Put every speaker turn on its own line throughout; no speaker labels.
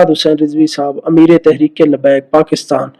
साद हुसैन रिजवी साहब अमीर तहरीक लबैक पाकिस्तान,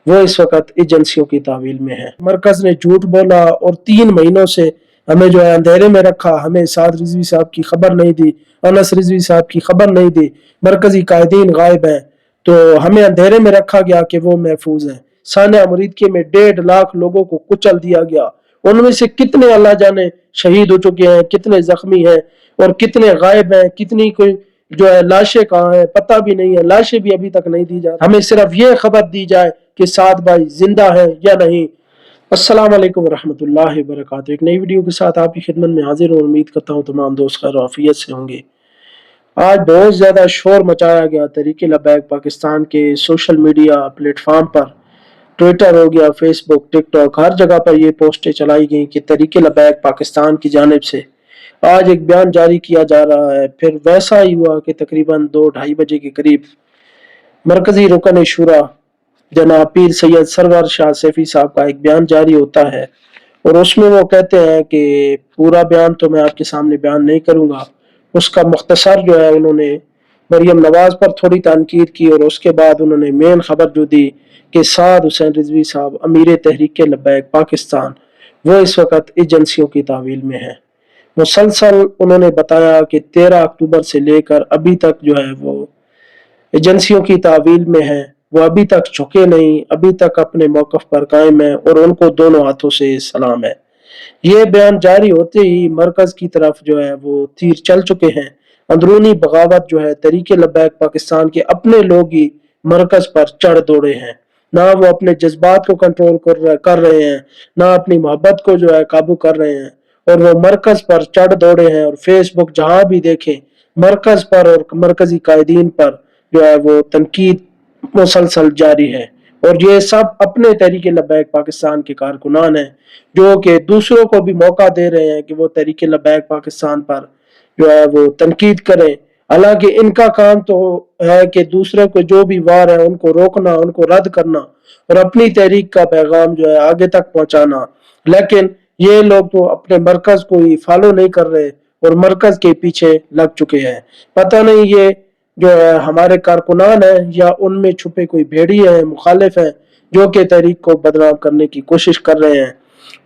वो इस वक्त एजेंसियों की तावील में है। मरकज ने झूठ बोला और 3 महीनों से हमें जो है अंधेरे में रखा, हमें साद रिजवी साहब की खबर नहीं दी, अनस रिजवी साहब की खबर नहीं दी, मरकजी कायदीन गायब हैं, तो हमें अंधेरे में रखा गया कि वो महफूज हैं। सानिया मुरीदके में 1.5 लाख लोगों को कुचल दिया गया, उनमें से कितने अल्लाह जाने शहीद हो चुके हैं, कितने जख्मी हैं और कितने गायब हैं, कितनी कोई जो है लाशें कहाँ हैं पता भी नहीं है, लाशें भी अभी तक नहीं दी जा। हमें सिर्फ ये खबर दी जाए कि साद भाई जिंदा है या नहीं। अस्सलाम वालेकुम रहमतुल्लाहि व बरकातहू। एक नई वीडियो के साथ आपकी खिदमत में हाजिर हूँ। उम्मीद करता हूँ तमाम दोस्त खैर आफियत से होंगे। आज बहुत ज्यादा शोर मचाया गया तहरीक लबैक पाकिस्तान के सोशल मीडिया प्लेटफॉर्म पर, ट्विटर हो गया, फेसबुक, टिकटॉक, हर जगह पर ये पोस्टें चलाई गई कि तहरीक लबैक पाकिस्तान की जानिब से आज एक बयान जारी किया जा रहा है। फिर वैसा ही हुआ कि तकरीबन 2-2:30 बजे के करीब मरकजी रुकन शुरा जनाब पीर सैयद सरवर शाह सैफी साहब का एक बयान जारी होता है और उसमें वो कहते हैं कि पूरा बयान तो मैं आपके सामने बयान नहीं करूंगा, उसका मुख्तसर जो है उन्होंने मरियम नवाज पर थोड़ी तनकीद की और उसके बाद उन्होंने मेन खबर जो दी कि साद हुसैन रिजवी साहब अमीर तहरीक लबैक पाकिस्तान, वो इस वक्त एजेंसियों की तावील में है। मुसलसल उन्होंने बताया कि 13 अक्टूबर से लेकर अभी तक जो है वो एजेंसियों की तावील में है, वो अभी तक झुके नहीं, अभी तक अपने मौकफ पर कायम है और उनको दोनों हाथों से सलाम है। ये बयान जारी होते ही मरकज की तरफ जो है वो तीर चल चुके हैं। अंदरूनी बगावत जो है तहरीक लबैक पाकिस्तान के अपने लोग ही मरकज पर चढ़ दौड़े हैं। ना वो अपने जज्बात को कंट्रोल कर रहे हैं, ना अपनी मोहब्बत को जो है काबू कर रहे हैं और वो मरकज पर चढ़ दौड़े हैं। और फेसबुक जहां भी देखें मरकज पर और मरकजी कायदीन पर जो है वो तनकीद मुसलसल जारी है। और ये सब अपने तहरीक लबैक पाकिस्तान के कारकुनान हैं जो कि दूसरों को भी मौका दे रहे हैं कि वो तहरीक लबैक पाकिस्तान पर जो है वो तनकीद करें। हालांकि इनका काम तो है कि दूसरे को जो भी वार है उनको रोकना, उनको रद्द करना और अपनी तहरीक का पैगाम जो है आगे तक पहुंचाना, लेकिन ये लोग तो अपने मरकज को ही फॉलो नहीं कर रहे और मरकज के पीछे लग चुके हैं। पता नहीं ये जो है हमारे कारकुनान है या उनमें छुपे कोई भेड़िए हैं, मुखालिफ हैं जो कि तहरीक को बदनाम करने की कोशिश कर रहे हैं।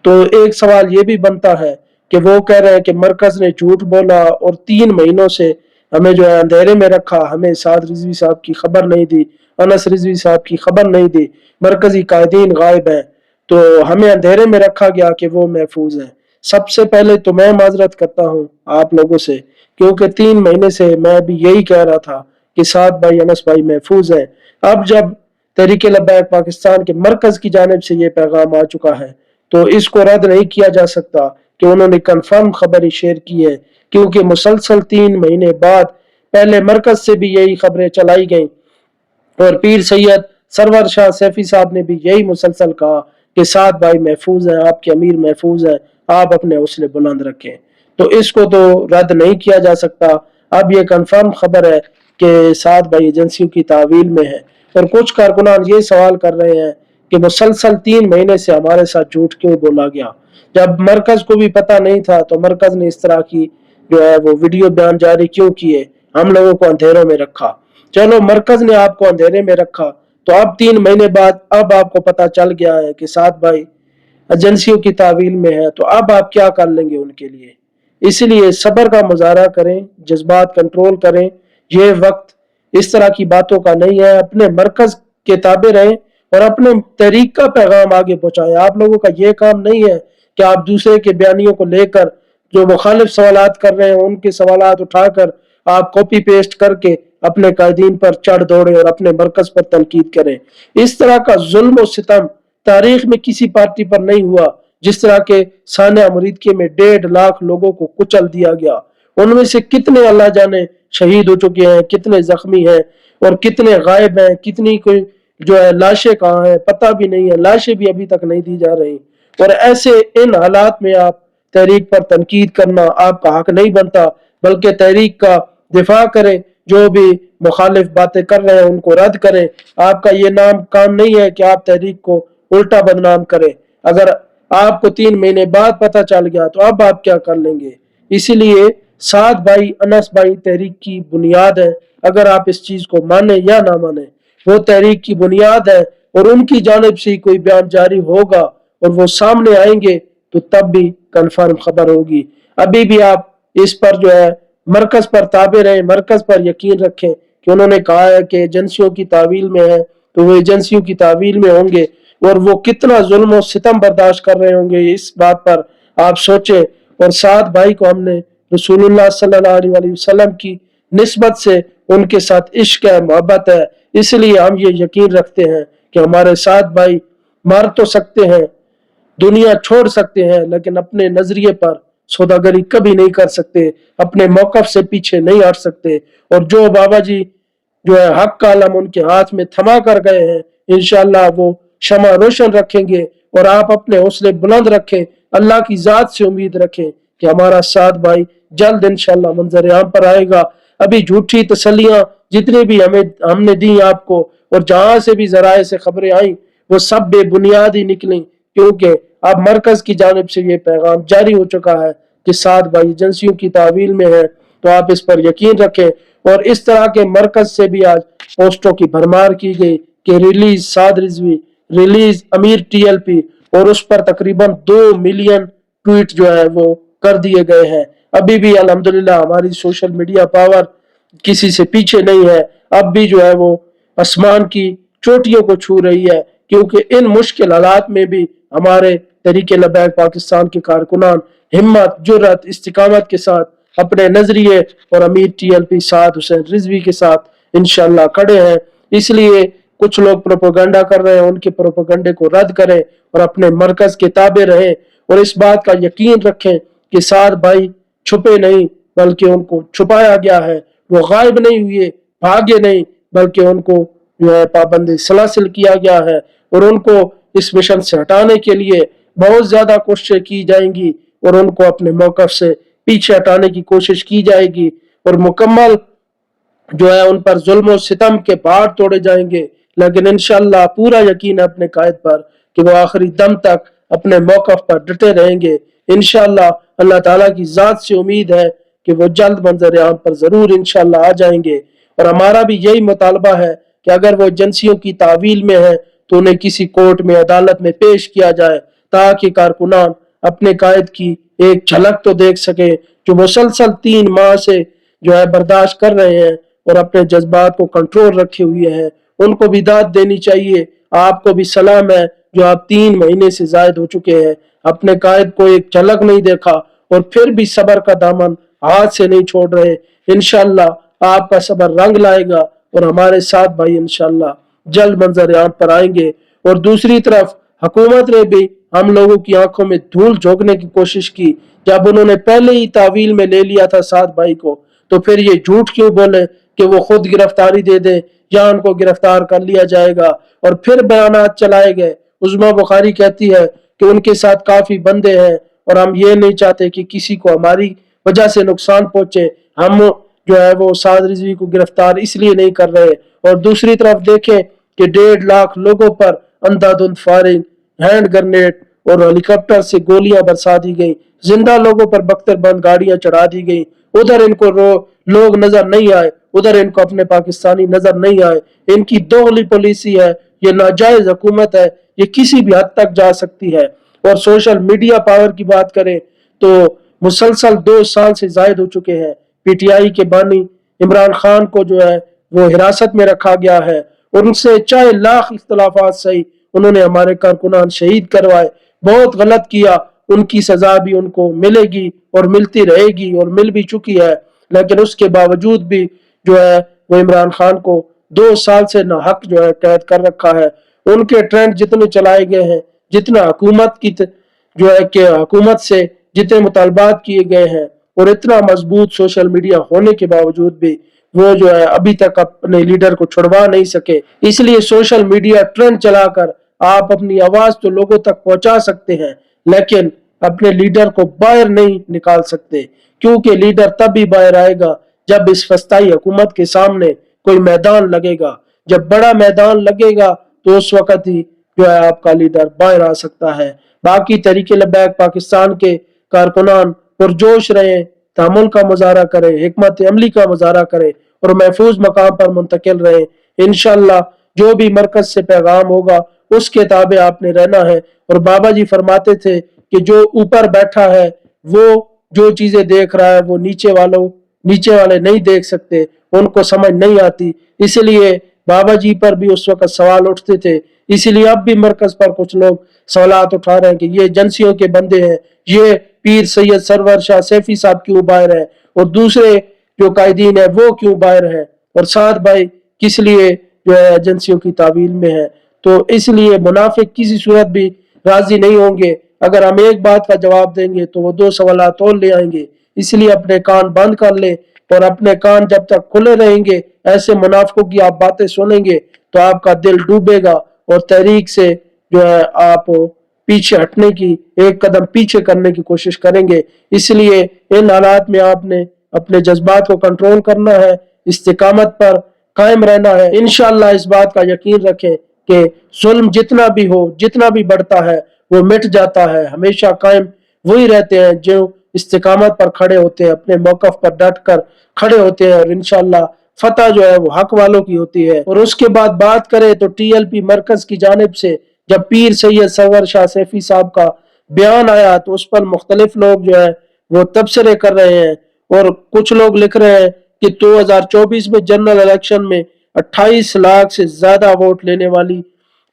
तो एक सवाल ये भी बनता है कि वो कह रहे हैं कि मरकज ने झूठ बोला और 3 महीनों से हमें जो है अंधेरे में रखा, हमें साद रिजवी साहब की खबर नहीं दी, अनस रिजवी साहब की खबर नहीं दी, मरकजी कायदीन गायब हैं, तो हमें अंधेरे में रखा गया कि वो महफूज हैं। सबसे पहले तो मैं माजरत करता हूँ आप लोगों से, क्योंकि 3 महीने से मैं भी यही कह रहा था कि साद भाई अनस भाई महफूज हैं। अब जब तहरीक लबैक पाकिस्तान के मरकज की जानिब से ये पैगाम आ चुका है तो इसको रद्द नहीं किया जा सकता कि उन्होंने कंफर्म खबर शेयर की है, क्योंकि मुसलसल 3 महीने बाद पहले मरकज से भी यही खबरें चलाई गई और पीर सैयद सरवर शाह सैफी साहब ने भी यही मुसलसल कहा कि साद भाई महफूज हैं, आपके अमीर महफूज हैं, आप अपने हौसले बुलंद रखें। तो इसको तो रद्द नहीं किया जा सकता। अब ये कंफर्म खबर है कि साद भाई एजेंसियों की तावील में है और कुछ कारकुनान ये सवाल कर रहे हैं कि मुसलसल 3 महीने से हमारे साथ झूठ क्यों बोला गया। जब मरकज को भी पता नहीं था तो मरकज ने इस तरह की जो है वो वीडियो बयान जारी क्यों किए, हम लोगों को अंधेरों में रखा। चलो मरकज ने आपको अंधेरे में रखा तो अब 3 महीने बाद अब आपको पता चल गया है कि साद भाई एजेंसियों की तावील में है, तो अब आप क्या कर लेंगे उनके लिए। इसलिए सब्र का मुजाहरा करें, जज्बात कंट्रोल करें। ये वक्त इस तरह की बातों का नहीं है। अपने मरकज के ताबे रहें और अपने तहरीक का पैगाम आगे पहुंचाएं। आप लोगों का ये काम नहीं है कि आप दूसरे के बयानियों को लेकर जो मुखालिफ सवालात कर रहे हैं उनके सवालात उठाकर आप कॉपी पेस्ट करके अपने कायदीन पर चढ़ दौड़े और अपने मरकज पर तनकीद करें। इस तरह का जुल्म और सितम तारीख में किसी पार्टी पर नहीं हुआ जिस तरह के सानिया मुरीदके में 1.5 लाख लोगों को कुचल दिया गया। उनमें से कितने अल्लाह जाने शहीद हो चुके हैं, कितने जख्मी हैं और कितने गायब हैं, कितनी कोई जो है लाशें कहाँ हैं पता भी नहीं है, लाशें भी अभी तक नहीं दी जा रही। और ऐसे इन हालात में आप तहरीक पर तनकीद करना आपका हक नहीं बनता, बल्कि तहरीक का दिफा करें, जो भी मुखालिफ बातें कर रहे हैं उनको रद्द करें। आपका ये नाम काम नहीं है कि आप तहरीक को उल्टा बदनाम करें। अगर आपको 3 महीने बाद पता चल गया तो अब आप क्या कर लेंगे। इसीलिए साद भाई अनस भाई तहरीक की बुनियाद है। अगर आप इस चीज को माने या ना माने, वो तहरीक की बुनियाद है और उनकी जानिब से कोई बयान जारी होगा और वो सामने आएंगे तो तब भी कंफर्म खबर होगी। अभी भी आप इस पर जो है मरकज पर ताबे रहें, मरकज पर यकीन रखें कि उन्होंने कहा है कि एजेंसियों की तावील में है तो वो एजेंसियों की तावील में होंगे, और वो कितना जुल्म और सितम बर्दाश्त कर रहे होंगे इस बात पर आप सोचें। और साद भाई को हमने रसूलुल्लाह सल्लल्लाहु अलैहि वसल्लम की निस्बत से उनके साथ इश्क है, मोहब्बत है, इसलिए हम ये यकीन रखते हैं कि हमारे साथ भाई मार तो सकते हैं, दुनिया छोड़ सकते हैं, लेकिन अपने नजरिए पर सौदागरी कभी नहीं कर सकते, अपने मौकफ से पीछे नहीं हट सकते। और जो बाबा जी जो है हक का आलम उनके हाथ में थमा कर गए हैं, इंशाअल्लाह वो शमा रोशन रखेंगे। और आप अपने हौसले बुलंद रखें, अल्लाह की जात से उम्मीद रखें कि हमारा साथ भाई जल्द इंशाअल्लाह मंजर आम पर आएगा। अभी झूठी तसल्लियां जितनी भी हमने दी आपको, और जहां से भी जराए से खबरें आई, वो सब बेबुनियाद ही निकली, क्योंकि अब मरकज की जानिब से ये पैगाम जारी हो चुका है कि साद भाई एजेंसियों की तावील में है, तो आप इस पर यकीन रखें। और इस तरह के मरकज से भी आज पोस्टों की भरमार की गई कि रिलीज साद रिजवी, रिलीज अमीर टीएलपी, और उस पर तकरीबन 2 मिलियन ट्वीट जो है वो कर दिए गए हैं। अभी भी अल्हम्दुलिल्लाह हमारी सोशल मीडिया पावर किसी से पीछे नहीं है, अब भी जो है वो आसमान की चोटियों को छू रही है, क्योंकि इन मुश्किल हालात में भी हमारे तरीके लबैक पाकिस्तान के कारकुनान हिम्मत, जुर्रत, इस्तिकामत के साथ अपने नजरिए और अमीर टीएलपी साद हुसैन रिजवी के साथ इंशाल्लाह खड़े हैं। इसलिए कुछ लोग प्रोपेगेंडा कर रहे हैं, उनके प्रोपेगेंडे को रद्द करें और अपने मरकज के ताबे रहें, और इस बात का यकीन रखें कि साद भाई छुपे नहीं बल्कि उनको छुपाया गया है, वो गायब नहीं हुए, भागे नहीं, बल्कि उनको जो है पाबंदी सलासिल किया गया है, और उनको इस मिशन से हटाने के लिए बहुत ज्यादा कोशिशें की जाएंगी, और उनको अपने मौकफ से पीछे हटाने की कोशिश की जाएगी, और मुकम्मल जो है उन पर जुल्म और सितम के पहाड़ तोड़े जाएंगे। लेकिन इंशाल्लाह पूरा यकीन है अपने कायद पर कि वो आखिरी दम तक अपने मौकफ पर डटे रहेंगे। इंशाल्लाह अल्लाह ताला की जात से उम्मीद है कि वो जल्द मंजर आम पर जरूर इंशाल्लाह आ जाएंगे। और हमारा भी यही मुतालबा है कि अगर वो एजेंसियों की तावील में है तो उन्हें किसी कोर्ट में, अदालत में पेश किया जाए, ताकि कारकुनान अपने कायद की एक झलक तो देख सके, जो मुसलसल 3 माह से जो है बर्दाश्त कर रहे हैं और अपने जज्बात को कंट्रोल रखे हुए हैं, उनको भी दाद देनी चाहिए। आपको भी सलाम है जो आप 3 महीने से जायद हो चुके हैं, अपने कायद को एक झलक नहीं देखा और फिर भी सबर का दामन हाथ से नहीं छोड़ रहे। इंशाल्लाह आपका सबर रंग लाएगा और हमारे साथ भाई इंशाल्लाह जल्द मंजर आम पर आएंगे। और दूसरी तरफ हुकूमत ने भी हम लोगों की आंखों में धूल झोंकने की कोशिश की। जब उन्होंने पहले ही तावील में ले लिया था साद भाई को, तो फिर ये झूठ क्यों बोले कि वो खुद गिरफ्तारी दे दे या उनको गिरफ्तार कर लिया जाएगा, और फिर बयानात चलाए गए। उज़्मा बुखारी कहती है कि उनके साथ काफी बंदे हैं और हम ये नहीं चाहते कि किसी को हमारी वजह से नुकसान पहुंचे, हम जो है वो साद रिजवी को गिरफ्तार इसलिए नहीं कर रहे। और दूसरी तरफ देखें कि 1.5 लाख लोगों पर अंधाधुंध फायरिंग, हैंड ग्रेनेड और हेलीकॉप्टर से गोलियां बरसा दी गई, जिंदा लोगों पर बख्तरबंद गाड़ियां चढ़ा दी गई। उधर इनको लोग नजर नहीं आए, उधर इनको अपने पाकिस्तानी नजर नहीं आए। इनकी दोगली पॉलिसी है, ये नाजायज हुकूमत है, ये किसी भी हद तक जा सकती है। और सोशल मीडिया पावर की बात करें तो मुसलसल 2 साल से जायद हो चुके हैं पीटीआई के बानी इमरान खान को जो है वो हिरासत में रखा गया है। उनसे चाहे लाख इख्तलाफात सही, उन्होंने हमारे कारकुनान शहीद करवाए, बहुत गलत किया, उनकी सजा भी उनको मिलेगी और मिलती रहेगी और मिल भी चुकी है। लेकिन उसके बावजूद भी जो है वो इमरान खान को 2 साल से नाहक जो है कैद कर रखा है। उनके ट्रेंड जितने चलाए गए हैं, जितना हुकूमत की जो है कि हुकूमत से जितने मुतालबात किए गए हैं, और इतना मजबूत सोशल मीडिया होने के बावजूद भी वो जो है अभी तक अपने लीडर को छुड़वा नहीं सके। इसलिए सोशल मीडिया ट्रेंड चलाकर आप अपनी आवाज तो लोगों तक पहुंचा सकते हैं, लेकिन अपने लीडर को बाहर नहीं निकाल सकते, क्योंकि लीडर तब भी बाहर आएगा जब इस फस्ताई हुकूमत के सामने कोई मैदान लगेगा। जब बड़ा मैदान लगेगा तो उस वक्त ही जो है आपका लीडर बाहर आ सकता है। बाकी तरीके लबैक पाकिस्तान के कारकुनान पुरजोश रहे, तहमुल का मुजाहरा करें, हिकमत अमली का मुजाहरा करें और महफूज मकाम पर मुंतकिल रहें। इंशाअल्लाह जो भी मरकज से पैगाम होगा उसके ताबे आपने रहना है। और बाबा जी फरमाते थे कि जो ऊपर बैठा है वो जो चीजें देख रहा है वो नीचे वाले नहीं देख सकते, उनको समझ नहीं आती। इसलिए बाबा जी पर भी उस वक्त सवाल उठते थे। इसलिए अब भी मरकज पर कुछ लोग सवालात उठा रहे हैं कि ये एजेंसियों के बंदे हैं, ये पीर सैयद सरवर शाह सैफी साहब क्यों बाहर है और दूसरे जो कायदीन है वो क्यों बाहर है, और साथ भाई किस लिए जो है एजेंसियों की तावील में है। तो इसलिए मुनाफिक किसी सूरत भी राजी नहीं होंगे। अगर हम एक बात का जवाब देंगे तो वो दो सवालात और ले आएंगे। इसलिए अपने कान बंद कर ले, और अपने कान जब तक खुले रहेंगे ऐसे मुनाफिकों की आप बातें सुनेंगे तो आपका दिल डूबेगा और तहरीक से जो है आप पीछे हटने की, एक कदम पीछे करने की कोशिश करेंगे। इसलिए इन हालात में आपने अपने जज्बात को कंट्रोल करना है, इस्तिकामत पर कायम रहना है। इंशाअल्लाह इस बात का यकीन रखें कि जुल्म जितना भी हो, जितना भी बढ़ता है वो मिट जाता है। हमेशा कायम वही रहते हैं जो इस्तिकामत पर खड़े होते हैं, अपने मौकफ पर डट कर खड़े होते हैं, और इंशाअल्लाह फतह जो है वो हक वालों की होती है। और उसके बाद बात करें तो TLP मरकज की जानिब से जब पीर सैयद सरवर शाह सैफी साहब का बयान आया तो उस पर मुख्तलिफ लोग जो है वो तबसरे कर रहे हैं, और कुछ लोग लिख रहे हैं कि 2024 में जनरल इलेक्शन में 28 लाख से ज्यादा वोट लेने वाली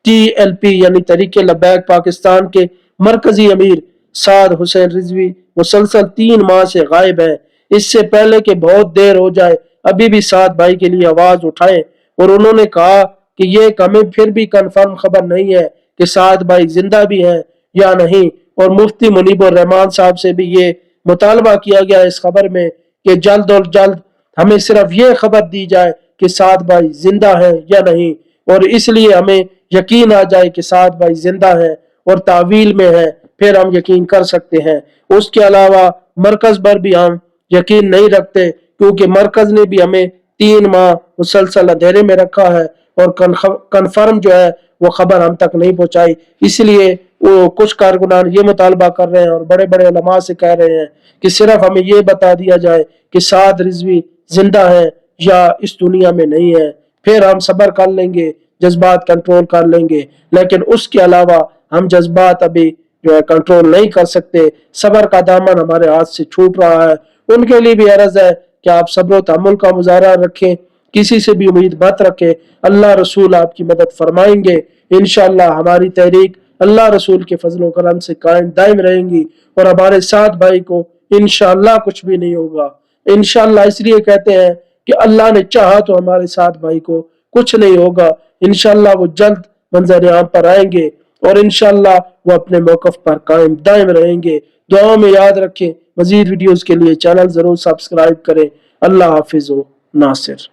TLP यानी तहरीके लब्बैक पाकिस्तान के मरकजी अमीर साद हुसैन रिजवी मुसलसल 3 माह से गायब है। इससे पहले कि बहुत देर हो जाए अभी भी साद भाई के लिए आवाज उठाएं। और उन्होंने कहा कि ये हमें फिर भी कंफर्म खबर नहीं है कि साद भाई जिंदा भी हैं या नहीं, और मुफ्ती मुनीबुर रहमान साहब से भी ये मुतालबा किया गया इस खबर में कि जल्द और जल्द हमें सिर्फ ये खबर दी जाए कि साद भाई जिंदा है या नहीं, और इसलिए हमें यकीन आ जाए कि साद भाई जिंदा है और तावील में है, फिर हम यकीन कर सकते हैं। उसके अलावा मरकज पर भी हम यकीन नहीं रखते, क्योंकि मरकज ने भी हमें 3 माह मुसलसल अंधेरे में रखा है और कन्फर्म जो है वो खबर हम तक नहीं पहुंचाई। इसलिए वो कुछ कारकुनान ये मुतालबा कर रहे हैं और बड़े बड़े उलमा से कह रहे हैं कि सिर्फ हमें ये बता दिया जाए कि साद रिजवी जिंदा है या इस दुनिया में नहीं है, फिर हम सब्र कर लेंगे, जज्बात कंट्रोल कर लेंगे। लेकिन उसके अलावा हम जज्बात अभी जो है कंट्रोल नहीं कर सकते। सब्र का दामन हमारे हाथ से छूट रहा है। उनके लिए भी अर्ज है कि आप सब्र और तहम्मुल का मुजाहरा रखें, किसी से भी उम्मीद मत रखें। अल्लाह रसूल आपकी मदद फरमाएंगे। इंशाअल्लाह हमारी तहरीक अल्लाह रसूल के फजल करम से कायम दायम रहेंगी, और हमारे साथ भाई को इंशाअल्लाह कुछ भी नहीं होगा। इंशाअल्लाह इसलिए कहते हैं कि अल्लाह ने चाहा तो हमारे साथ भाई को कुछ नहीं होगा। इंशाअल्लाह वो जल्द मंजर आम पर आएंगे और इंशाअल्लाह वो अपने मौकफ पर कायम दायम रहेंगे। दुआओं में याद रखें। मजीद वीडियोस के लिए चैनल जरूर सब्सक्राइब करें। अल्लाह हाफिज नासिर।